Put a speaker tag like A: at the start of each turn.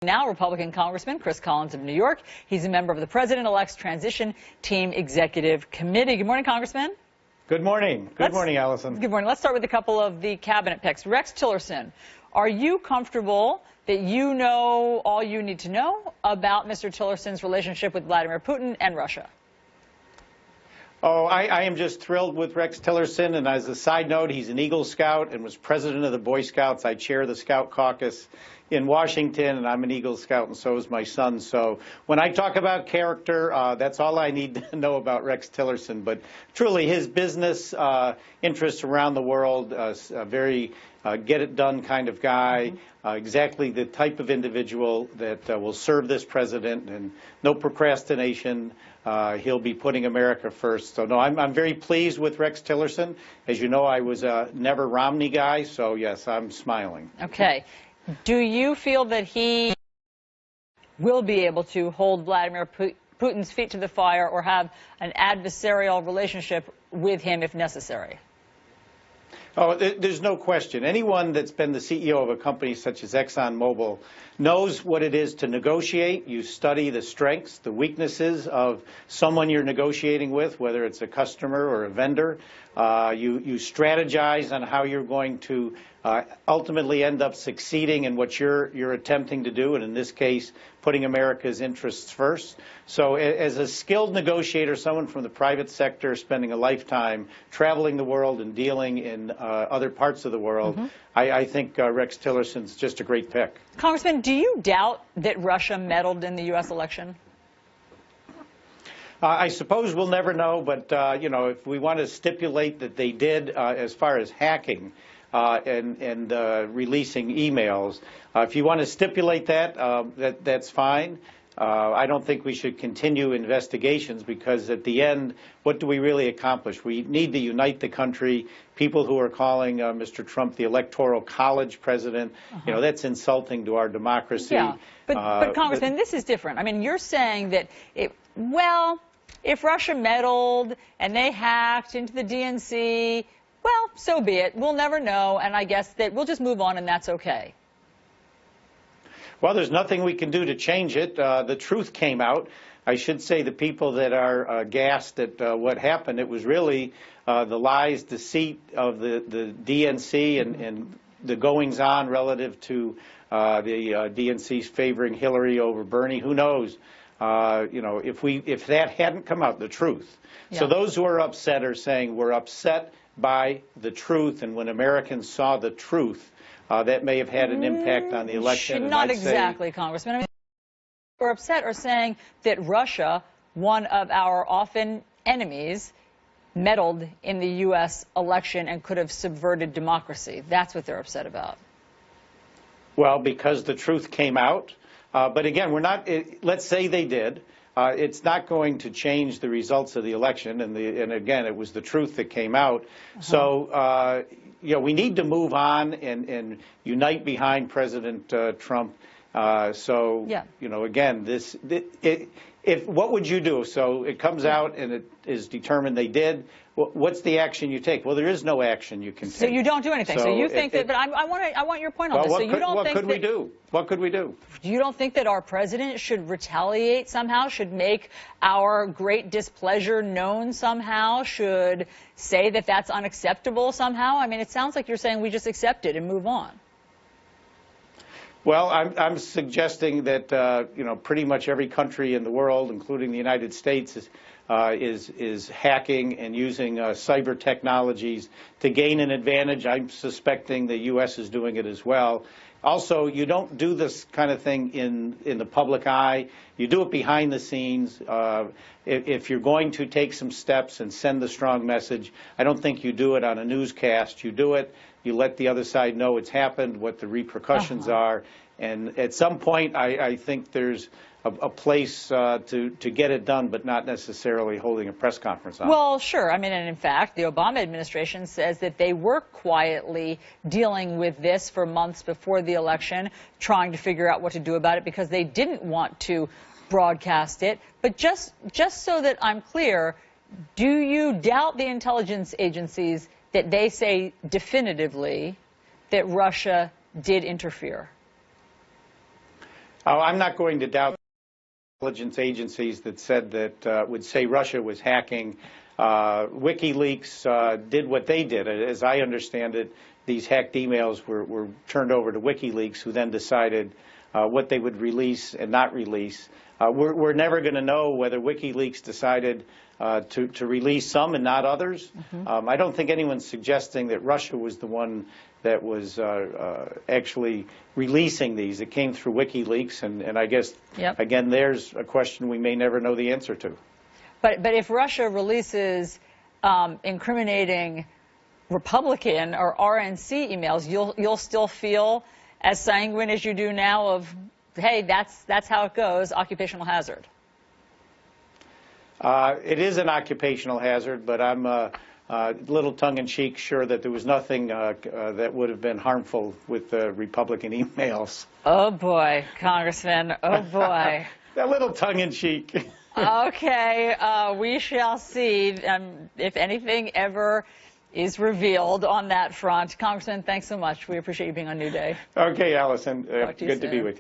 A: Now, Republican Congressman Chris Collins of New York. He's a member of the President-elect's Transition Team Executive Committee. Good morning, Congressman.
B: Good morning. Good morning, Allison.
A: Good morning. Let's start with a couple of the cabinet picks. Rex Tillerson, are you comfortable that you know all you need to know about Mr. Tillerson's relationship with Vladimir Putin and Russia?
B: Oh, I am just thrilled with Rex Tillerson. And as a side note, he's an Eagle Scout and was president of the Boy Scouts. I chair the Scout Caucus in Washington, and I'm an Eagle Scout, and so is my son. So when I talk about character, that's all I need to know about Rex Tillerson. But truly, his business interests around the world, a very get-it-done kind of guy, exactly the type of individual that will serve this president, and no procrastination. He'll be putting America first. So, no, I'm very pleased with Rex Tillerson. As you know, I was a never Romney guy, so, yes, I'm smiling.
A: Okay. Do you feel that he will be able to hold Vladimir Putin's feet to the fire or have an adversarial relationship with him if necessary?
B: Oh, there's no question. Anyone that's been the CEO of a company such as ExxonMobil knows what it is to negotiate. You study the strengths, the weaknesses of someone you're negotiating with, whether it's a customer or a vendor. You strategize on how you're going to ultimately end up succeeding in what you're attempting to do, and in this case, putting America's interests first. So as a skilled negotiator, someone from the private sector spending a lifetime traveling the world and dealing in other parts of the world, I think Rex Tillerson's just a great pick.
A: Congressman, do you doubt that Russia meddled in the U.S. election?
B: I suppose we'll never know, but, you know, if we want to stipulate that they did as far as hacking and releasing emails, if you want to stipulate that, that's fine. I don't think we should continue investigations because at the end, what do we really accomplish? We need to unite the country. People who are calling Mr. Trump the Electoral College president, you know, that's insulting to our democracy.
A: Yeah, but Congressman, this is different. I mean, you're saying that, if Russia meddled and they hacked into the DNC, well, so be it. We'll never know, and I guess that we'll just move on and that's okay.
B: Well, there's nothing we can do to change it. The truth came out. I should say the people that are aghast at what happened, it was really the lies, deceit of the DNC and the goings-on relative to the DNC's favoring Hillary over Bernie. Who knows? You know, if that hadn't come out, the truth. Yeah. So those who are upset are saying we're upset by the truth, and when Americans saw the truth, that may have had an impact on the election.
A: Not exactly, Congressman. I mean, we're upset are saying that Russia, one of our often enemies, meddled in the U.S. election and could have subverted democracy. That's what they're upset about.
B: Well, because the truth came out. But again, we're not. Let's say they did. It's not going to change the results of the election. And again, it was the truth that came out. So, you know, we need to move on and unite behind President Trump. You know, again, what would you do? So it comes out and it is determined they did. What's the action you take? Well, there is no action you can take.
A: So you don't do anything. So you think that? But I want your point on this. So you don't think
B: what could we do? What could we do?
A: You don't think that our president should retaliate somehow? Should make our great displeasure known somehow? Should say that that's unacceptable somehow? I mean, it sounds like you're saying we just accept it and move on.
B: Well, I'm suggesting that you know, pretty much every country in the world, including the United States, is hacking and using cyber technologies to gain an advantage. I'm suspecting the U.S. is doing it as well. Also, you don't do this kind of thing in the public eye. You do it behind the scenes. If you're going to take some steps and send a strong message, I don't think you do it on a newscast. You do it. You let the other side know it's happened, what the repercussions are. And at some point, I think there's a place to get it done, but not necessarily holding a press conference on it.
A: Well, sure. I mean, and in fact, the Obama administration says that they were quietly dealing with this for months before the election, trying to figure out what to do about it because they didn't want to broadcast it. But just so that I'm clear, do you doubt the intelligence agencies that they say definitively that Russia did interfere?
B: Oh, I'm not going to doubt intelligence agencies that said that would say Russia was hacking. WikiLeaks did what they did. As I understand it, these hacked emails were turned over to WikiLeaks, who then decided what they would release and not release. We're never going to know whether WikiLeaks decided to release some and not others. Mm-hmm. I don't think anyone's suggesting that Russia was the one that was actually releasing these. It came through WikiLeaks, and I guess, yep, again, there's a question we may never know the answer to.
A: But if Russia releases incriminating Republican or RNC emails, you'll still feel as sanguine as you do now of, hey, that's how it goes, occupational hazard.
B: It is an occupational hazard, but I'm a little tongue-in-cheek sure that there was nothing that would have been harmful with the Republican emails.
A: Oh, boy, Congressman, oh, boy.
B: A little tongue-in-cheek.
A: Okay, we shall see if anything ever is revealed on that front. Congressman, thanks so much. We appreciate you being on New Day.
B: Okay, Allison, good to be with you.